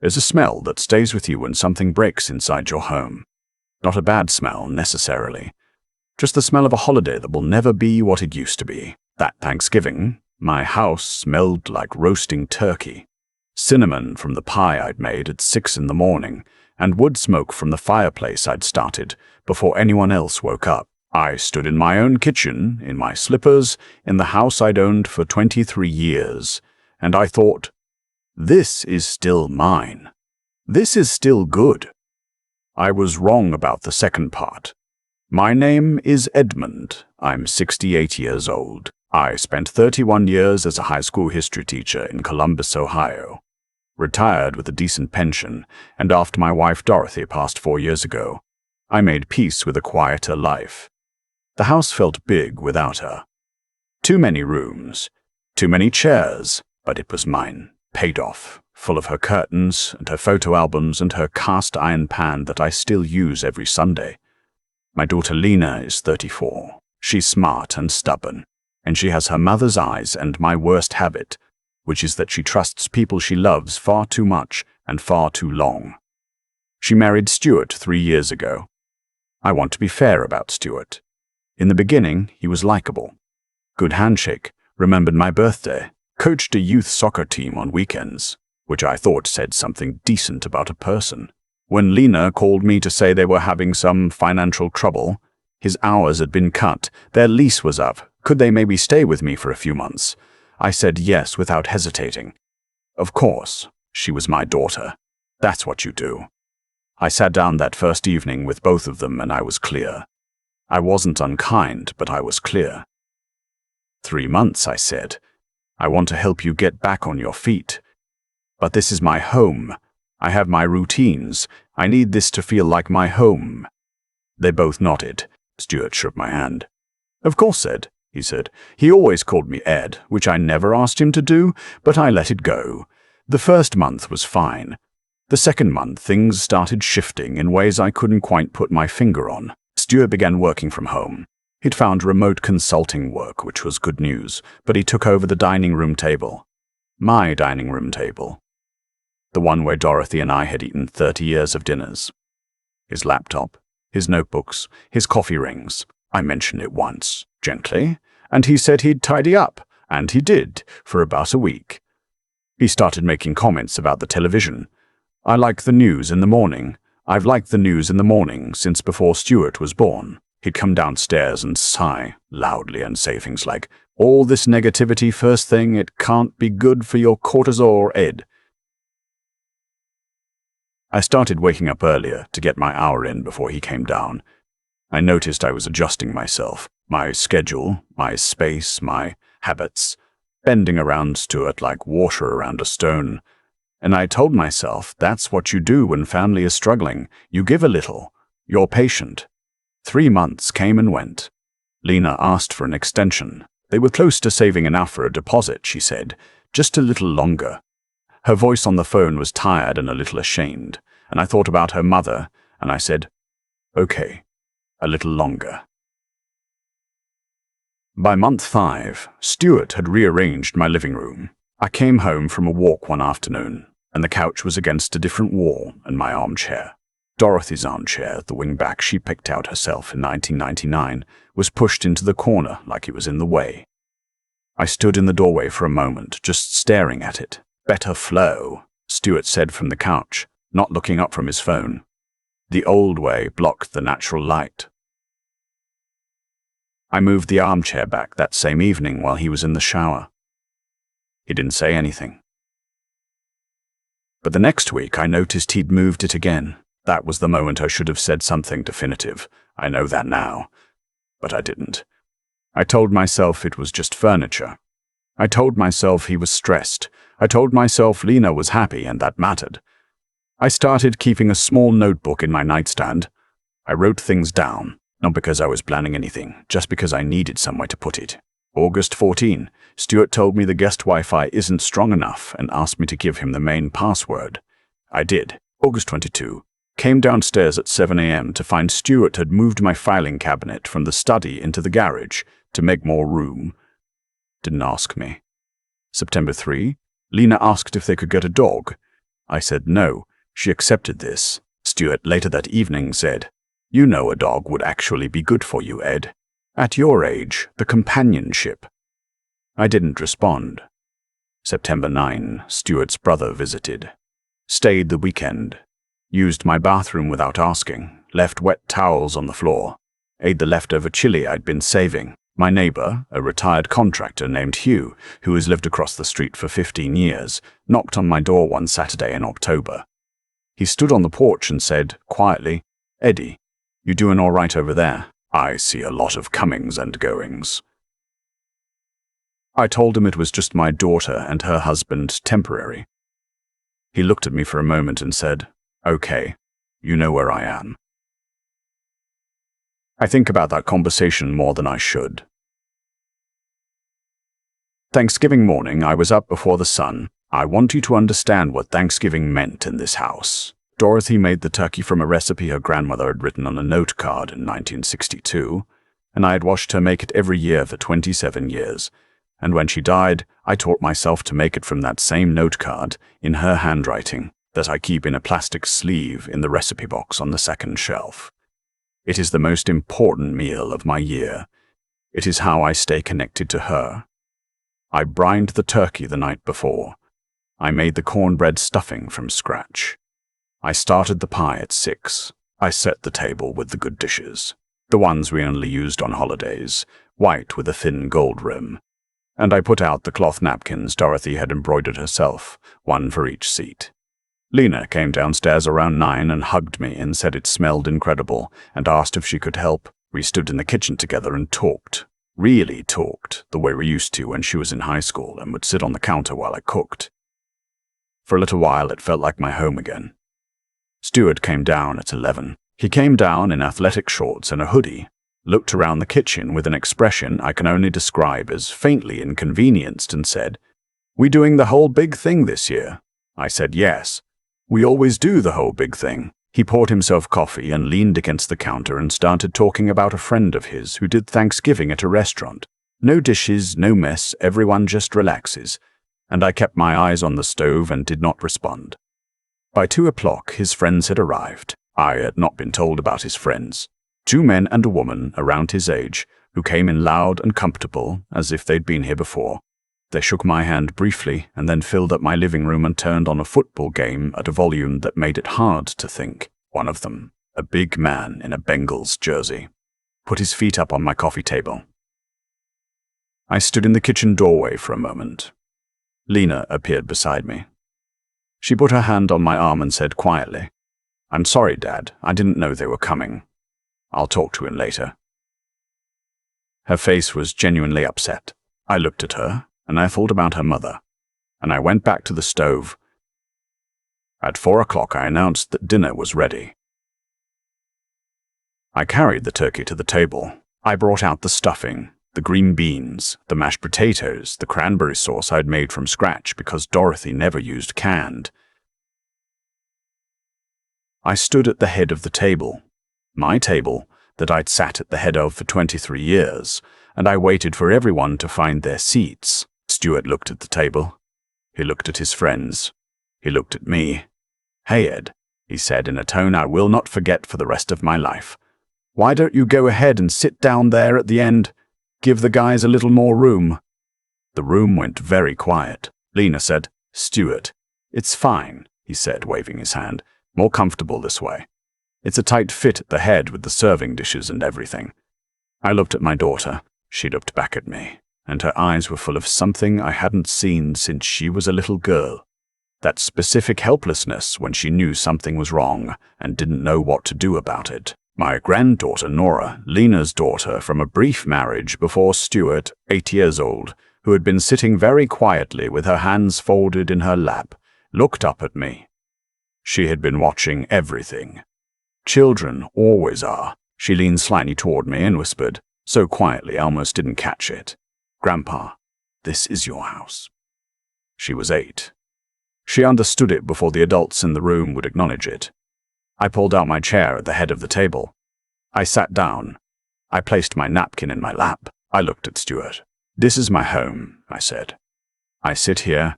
is a smell that stays with you when something breaks inside your home. Not a bad smell, necessarily. Just the smell of a holiday that will never be what it used to be. That Thanksgiving, my house smelled like roasting turkey, cinnamon from the pie I'd made at 6 in the morning, and wood smoke from the fireplace I'd started before anyone else woke up. I stood in my own kitchen, in my slippers, in the house I'd owned for 23 years, and I thought, this is still mine. This is still good. I was wrong about the second part. My name is Edmund. I'm 68 years old. I spent 31 years as a high school history teacher in Columbus, Ohio. Retired with a decent pension, and after my wife Dorothy passed 4 years ago, I made peace with a quieter life. The house felt big without her. Too many rooms, too many chairs, but it was mine, paid off, full of her curtains and her photo albums and her cast iron pan that I still use every Sunday. My daughter Lena is 34. She's smart and stubborn, and she has her mother's eyes and my worst habit, which is that she trusts people she loves far too much and far too long. She married Stuart 3 years ago. I want to be fair about Stuart. In the beginning, he was likable. Good handshake, remembered my birthday, coached a youth soccer team on weekends, which I thought said something decent about a person. When Lena called me to say they were having some financial trouble, his hours had been cut, their lease was up, could they maybe stay with me for a few months? I said yes without hesitating. Of course, she was my daughter. That's what you do. I sat down that first evening with both of them and I was clear. I wasn't unkind, but I was clear. 3 months, I said. I want to help you get back on your feet. But this is my home. I have my routines. I need this to feel like my home. They both nodded. Stuart shook my hand. Of course, Ed, he said. He always called me Ed, which I never asked him to do, but I let it go. The first month was fine. The second month, things started shifting in ways I couldn't quite put my finger on. Stuart began working from home. He'd found remote consulting work, which was good news, but he took over the dining room table. My dining room table. The one where Dorothy and I had eaten 30 years of dinners. His laptop, his notebooks, his coffee rings. I mentioned it once, gently, and he said he'd tidy up, and he did, for about a week. He started making comments about the television. I like the news in the morning. I've liked the news in the morning since before Stuart was born. He'd come downstairs and sigh loudly and say things like, all this negativity first thing, it can't be good for your cortisol, Ed. I started waking up earlier to get my hour in before he came down. I noticed I was adjusting myself, my schedule, my space, my habits, bending around Stuart like water around a stone. And I told myself, that's what you do when family is struggling. You give a little. You're patient. 3 months came and went. Lena asked for an extension. They were close to saving enough for a deposit, she said. Just a little longer. Her voice on the phone was tired and a little ashamed, and I thought about her mother, and I said, okay, a little longer. By month 5, Stuart had rearranged my living room. I came home from a walk one afternoon, and the couch was against a different wall and my armchair. Dorothy's armchair, the wing-back she picked out herself in 1999, was pushed into the corner like it was in the way. I stood in the doorway for a moment, just staring at it. Better flow, Stuart said from the couch, not looking up from his phone. The old way blocked the natural light. I moved the armchair back that same evening while he was in the shower. He didn't say anything. But the next week I noticed he'd moved it again. That was the moment I should have said something definitive. I know that now. But I didn't. I told myself it was just furniture. I told myself he was stressed. I told myself Lena was happy and that mattered. I started keeping a small notebook in my nightstand. I wrote things down, not because I was planning anything, just because I needed somewhere to put it. August 14, Stuart told me the guest Wi-Fi isn't strong enough and asked me to give him the main password. I did. August 22, came downstairs at 7 a.m. to find Stuart had moved my filing cabinet from the study into the garage to make more room. Didn't ask me. September 3, Lena asked if they could get a dog. I said no. She accepted this. Stuart later that evening said, "You know a dog would actually be good for you, Ed. At your age, the companionship." I didn't respond. September 9, Stuart's brother visited. Stayed the weekend. Used my bathroom without asking. Left wet towels on the floor. Ate the leftover chili I'd been saving. My neighbor, a retired contractor named Hugh, who has lived across the street for 15 years, knocked on my door one Saturday in October. He stood on the porch and said, quietly, "Eddie, you doing all right over there? I see a lot of comings and goings." I told him it was just my daughter and her husband, temporary. He looked at me for a moment and said, "Okay, you know where I am." I think about that conversation more than I should. Thanksgiving morning, I was up before the sun. I want you to understand what Thanksgiving meant in this house. Dorothy made the turkey from a recipe her grandmother had written on a note card in 1962, and I had watched her make it every year for 27 years. And when she died, I taught myself to make it from that same note card in her handwriting that I keep in a plastic sleeve in the recipe box on the second shelf. It is the most important meal of my year. It is how I stay connected to her. I brined the turkey the night before. I made the cornbread stuffing from scratch. I started the pie at 6. I set the table with the good dishes, the ones we only used on holidays, white with a thin gold rim. And I put out the cloth napkins Dorothy had embroidered herself, one for each seat. Lena came downstairs around 9 and hugged me and said it smelled incredible and asked if she could help. We stood in the kitchen together and talked, really talked, the way we used to when she was in high school and would sit on the counter while I cooked. For a little while it felt like my home again. Stuart came down at 11. He came down in athletic shorts and a hoodie, looked around the kitchen with an expression I can only describe as faintly inconvenienced and said, "We doing the whole big thing this year?" I said yes. "We always do the whole big thing." He poured himself coffee and leaned against the counter and started talking about a friend of his who did Thanksgiving at a restaurant. No dishes, no mess, everyone just relaxes. And I kept my eyes on the stove and did not respond. By 2 o'clock, his friends had arrived. I had not been told about his friends. 2 men and a woman around his age who came in loud and comfortable as if they'd been here before. They shook my hand briefly and then filled up my living room and turned on a football game at a volume that made it hard to think. One of them, a big man in a Bengals jersey, put his feet up on my coffee table. I stood in the kitchen doorway for a moment. Lena appeared beside me. She put her hand on my arm and said quietly, "I'm sorry, Dad. I didn't know they were coming. I'll talk to him later." Her face was genuinely upset. I looked at her, and I thought about her mother, and I went back to the stove. At 4 o'clock, I announced that dinner was ready. I carried the turkey to the table. I brought out the stuffing, the green beans, the mashed potatoes, the cranberry sauce I'd made from scratch because Dorothy never used canned. I stood at the head of the table, my table that I'd sat at the head of for 23 years, and I waited for everyone to find their seats. Stuart looked at the table. He looked at his friends. He looked at me. "Hey, Ed," he said in a tone I will not forget for the rest of my life. "Why don't you go ahead and sit down there at the end? Give the guys a little more room." The room went very quiet. Lena said, "Stuart, it's fine," he said, waving his hand. "More comfortable this way. It's a tight fit at the head with the serving dishes and everything." I looked at my daughter. She looked back at me, and her eyes were full of something I hadn't seen since she was a little girl. That specific helplessness when she knew something was wrong and didn't know what to do about it. My granddaughter Nora, Lena's daughter from a brief marriage before Stuart, 8 years old, who had been sitting very quietly with her hands folded in her lap, looked up at me. She had been watching everything. Children always are. She leaned slightly toward me and whispered, so quietly I almost didn't catch it, "Grandpa, this is your house." She was 8. She understood it before the adults in the room would acknowledge it. I pulled out my chair at the head of the table. I sat down. I placed my napkin in my lap. I looked at Stuart. "This is my home," I said. "I sit here."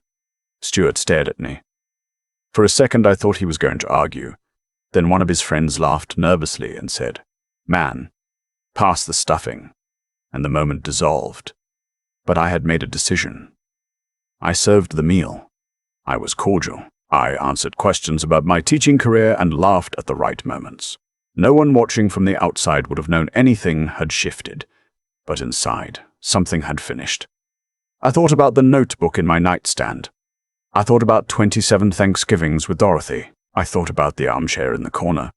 Stuart stared at me. For a second I thought he was going to argue. Then one of his friends laughed nervously and said, "Man, pass the stuffing," and the moment dissolved. But I had made a decision. I served the meal. I was cordial. I answered questions about my teaching career and laughed at the right moments. No one watching from the outside would have known anything had shifted, but inside, something had finished. I thought about the notebook in my nightstand. I thought about 27 Thanksgivings with Dorothy. I thought about the armchair in the corner.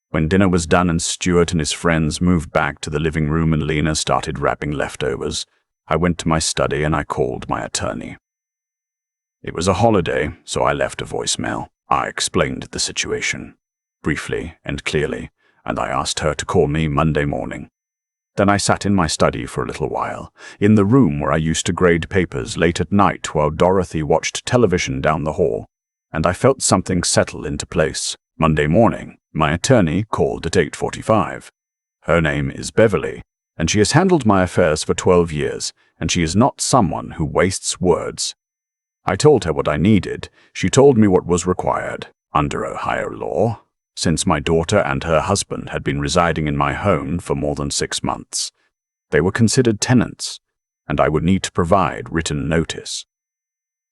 When dinner was done and Stuart and his friends moved back to the living room and Lena started wrapping leftovers, I went to my study and I called my attorney. It was a holiday, so I left a voicemail. I explained the situation, briefly and clearly, and I asked her to call me Monday morning. Then I sat in my study for a little while, in the room where I used to grade papers late at night while Dorothy watched television down the hall, and I felt something settle into place. Monday morning, my attorney called at 8:45. Her name is Beverly, and she has handled my affairs for 12 years, and she is not someone who wastes words. I told her what I needed. She told me what was required, under Ohio law, since my daughter and her husband had been residing in my home for more than 6 months. They were considered tenants, and I would need to provide written notice.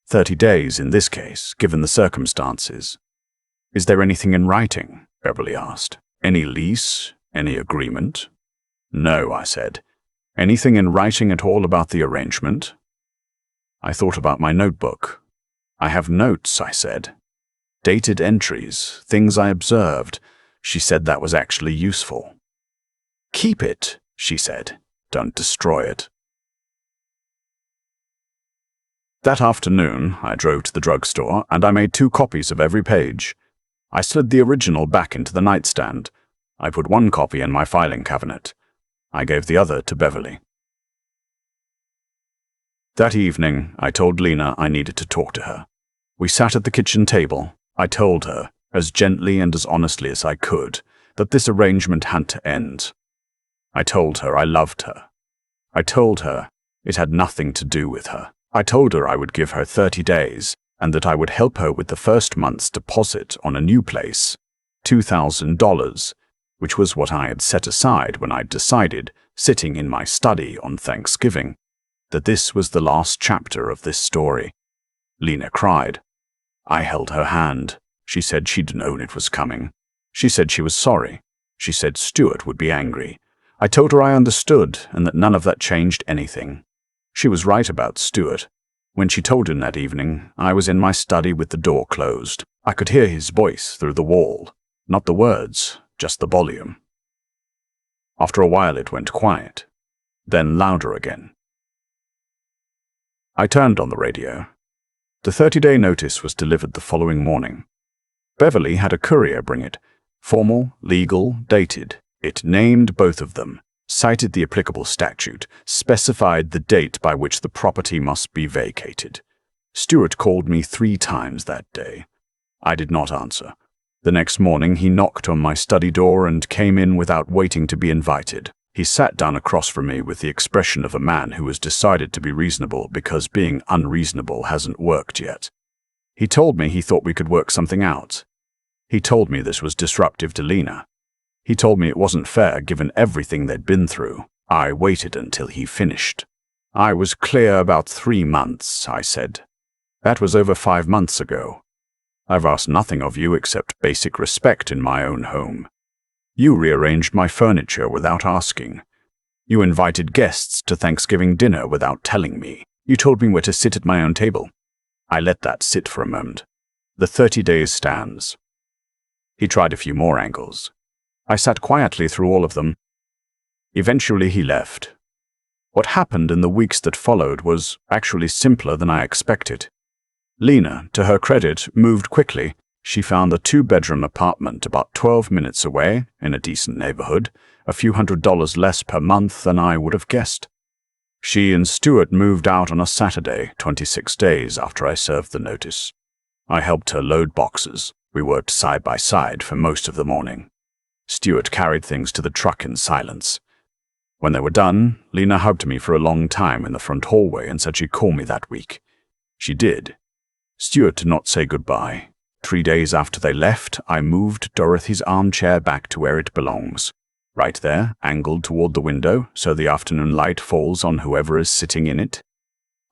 30 days in this case, given the circumstances. "Is there anything in writing?" Beverly asked. "Any lease? Any agreement?" "No," I said. "Anything in writing at all about the arrangement?" I thought about my notebook. "I have notes," I said. "Dated entries, things I observed." She said that was actually useful. "Keep it," she said. "Don't destroy it." That afternoon, I drove to the drugstore and I made 2 copies of every page. I slid the original back into the nightstand. I put 1 copy in my filing cabinet. I gave the other to Beverly. That evening, I told Lena I needed to talk to her. We sat at the kitchen table. I told her, as gently and as honestly as I could, that this arrangement had to end. I told her I loved her. I told her it had nothing to do with her. I told her I would give her 30 days and that I would help her with the first month's deposit on a new place, $2,000, which was what I had set aside when I'd decided, sitting in my study on Thanksgiving, that this was the last chapter of this story. Lena cried. I held her hand. She said she'd known it was coming. She said she was sorry. She said Stuart would be angry. I told her I understood and that none of that changed anything. She was right about Stuart. When she told him that evening, I was in my study with the door closed. I could hear his voice through the wall. Not the words, just the volume. After a while it went quiet, then louder again. I turned on the radio. The 30-day notice was delivered the following morning. Beverly had a courier bring it. Formal, legal, dated. It named both of them, cited the applicable statute, specified the date by which the property must be vacated. Stuart called me 3 times that day. I did not answer. The next morning he knocked on my study door and came in without waiting to be invited. He sat down across from me with the expression of a man who has decided to be reasonable because being unreasonable hasn't worked yet. He told me he thought we could work something out. He told me this was disruptive to Lena. He told me it wasn't fair given everything they'd been through. I waited until he finished. I was clear about 3 months, I said. That was over 5 months ago. I've asked nothing of you except basic respect in my own home. You rearranged my furniture without asking. You invited guests to Thanksgiving dinner without telling me. You told me where to sit at my own table. I let that sit for a moment. The 30 days stands. He tried a few more angles. I sat quietly through all of them. Eventually he left. What happened in the weeks that followed was actually simpler than I expected. Lena, to her credit, moved quickly. She found a 2-bedroom apartment about 12 minutes away, in a decent neighborhood, a few $100s less per month than I would have guessed. She and Stuart moved out on a Saturday, 26 days after I served the notice. I helped her load boxes. We worked side by side for most of the morning. Stuart carried things to the truck in silence. When they were done, Lena hugged me for a long time in the front hallway and said she'd call me that week. She did. Stuart did not say goodbye. 3 days after they left, I moved Dorothy's armchair back to where it belongs. Right there, angled toward the window, so the afternoon light falls on whoever is sitting in it.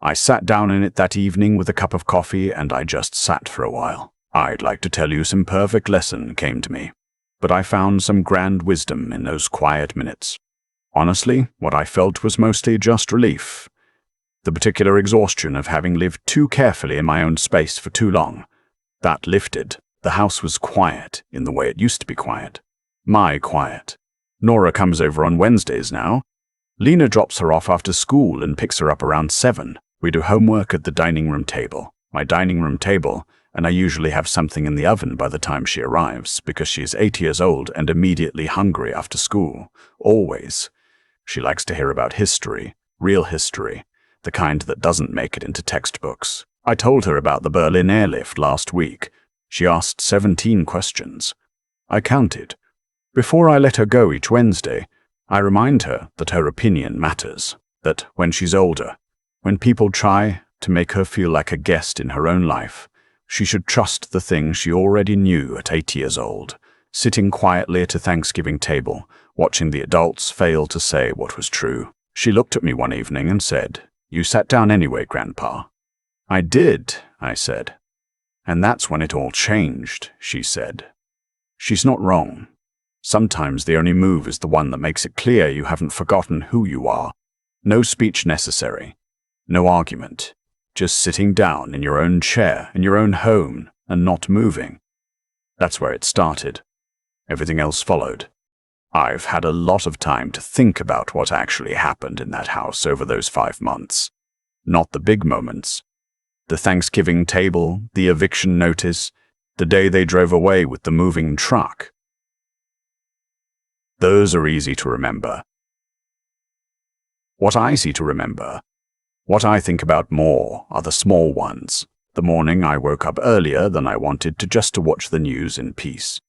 I sat down in it that evening with a cup of coffee, and I just sat for a while. I'd like to tell you some perfect lesson came to me, but I found some grand wisdom in those quiet minutes. Honestly, what I felt was mostly just relief. The particular exhaustion of having lived too carefully in my own space for too long. That lifted. The house was quiet in the way it used to be quiet. My quiet. Nora comes over on Wednesdays now. Lena drops her off after school and picks her up around 7. We do homework at the dining room table. My dining room table, and I usually have something in the oven by the time she arrives, because she's 8 years old and immediately hungry after school. Always. She likes to hear about history, real history, the kind that doesn't make it into textbooks. I told her about the Berlin airlift last week. She asked 17 questions. I counted. Before I let her go each Wednesday, I remind her that her opinion matters, that when she's older, when people try to make her feel like a guest in her own life, she should trust the things she already knew at 8 years old, sitting quietly at a Thanksgiving table, watching the adults fail to say what was true. She looked at me one evening and said, "You sat down anyway, Grandpa." "I did," I said. "And that's when it all changed," she said. She's not wrong. Sometimes the only move is the one that makes it clear you haven't forgotten who you are. No speech necessary. No argument. Just sitting down in your own chair, in your own home, and not moving. That's where it started. Everything else followed. I've had a lot of time to think about what actually happened in that house over those 5 months. Not the big moments. The Thanksgiving table, the eviction notice, the day they drove away with the moving truck. Those are easy to remember. What I see to remember, what I think about more, are the small ones. The morning I woke up earlier than I wanted to watch the news in peace.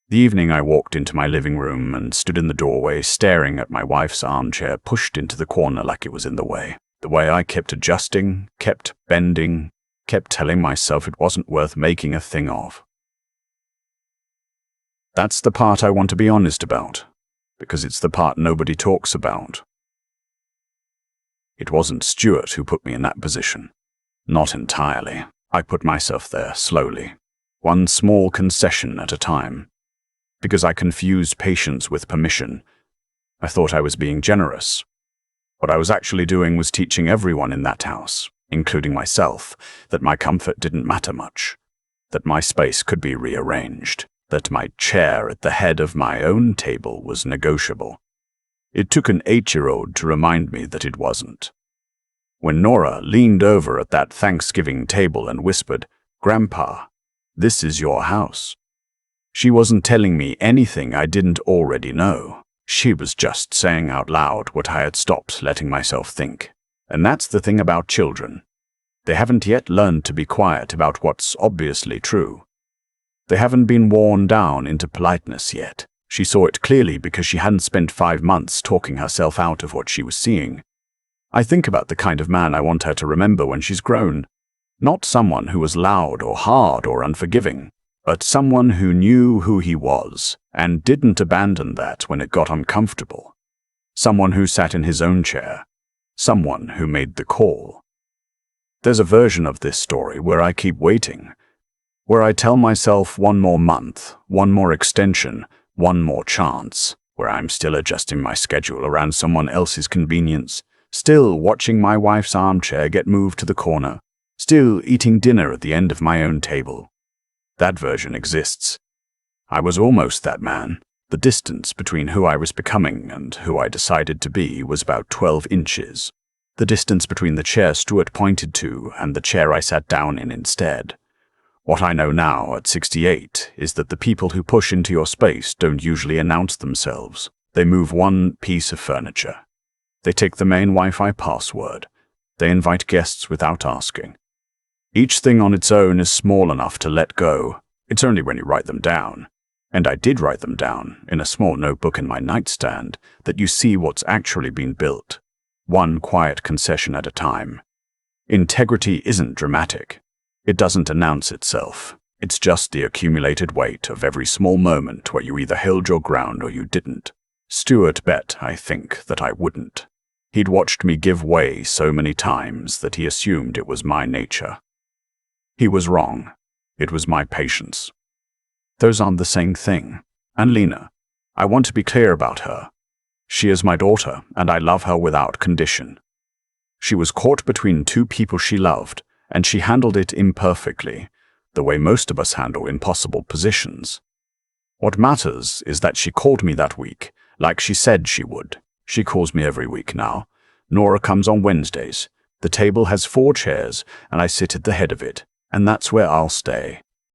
The evening I walked into my living room and stood in the doorway staring at my wife's armchair pushed into the corner like it was in the way. The way I kept adjusting, kept bending, kept telling myself it wasn't worth making a thing of. That's the part I want to be honest about, because it's the part nobody talks about. It wasn't Stuart who put me in that position. Not entirely. I put myself there slowly, one small concession at a time. Because I confused patience with permission. I thought I was being generous. What I was actually doing was teaching everyone in that house, including myself, that my comfort didn't matter much, that my space could be rearranged, that my chair at the head of my own table was negotiable. It took an 8-year-old to remind me that it wasn't. When Nora leaned over at that Thanksgiving table and whispered, "Grandpa, this is your house," she wasn't telling me anything I didn't already know. She was just saying out loud what I had stopped letting myself think. And that's the thing about children. They haven't yet learned to be quiet about what's obviously true. They haven't been worn down into politeness yet. She saw it clearly because she hadn't spent 5 months talking herself out of what she was seeing. I think about the kind of man I want her to remember when she's grown. Not someone who was loud or hard or unforgiving, but someone who knew who he was and didn't abandon that when it got uncomfortable. Someone who sat in his own chair. Someone who made the call. There's a version of this story where I keep waiting, where I tell myself one more month, one more extension, one more chance, where I'm still adjusting my schedule around someone else's convenience, still watching my wife's armchair get moved to the corner, still eating dinner at the end of my own table. That version exists. I was almost that man. The distance between who I was becoming and who I decided to be was about 12 inches. The distance between the chair Stuart pointed to and the chair I sat down in instead. What I know now at 68 is that the people who push into your space don't usually announce themselves. They move one piece of furniture. They take the main Wi-Fi password. They invite guests without asking. Each thing on its own is small enough to let go. It's only when you write them down, and I did write them down in a small notebook in my nightstand, that you see what's actually been built, one quiet concession at a time. Integrity isn't dramatic. It doesn't announce itself. It's just the accumulated weight of every small moment where you either held your ground or you didn't. Stuart bet, I think, that I wouldn't. He'd watched me give way so many times that he assumed it was my nature. He was wrong. It was my patience. Those aren't the same thing. And Lena, I want to be clear about her. She is my daughter, and I love her without condition. She was caught between two people she loved, and she handled it imperfectly, the way most of us handle impossible positions. What matters is that she called me that week, like she said she would. She calls me every week now. Nora comes on Wednesdays. The table has 4 chairs, and I sit at the head of it, and that's where I'll stay.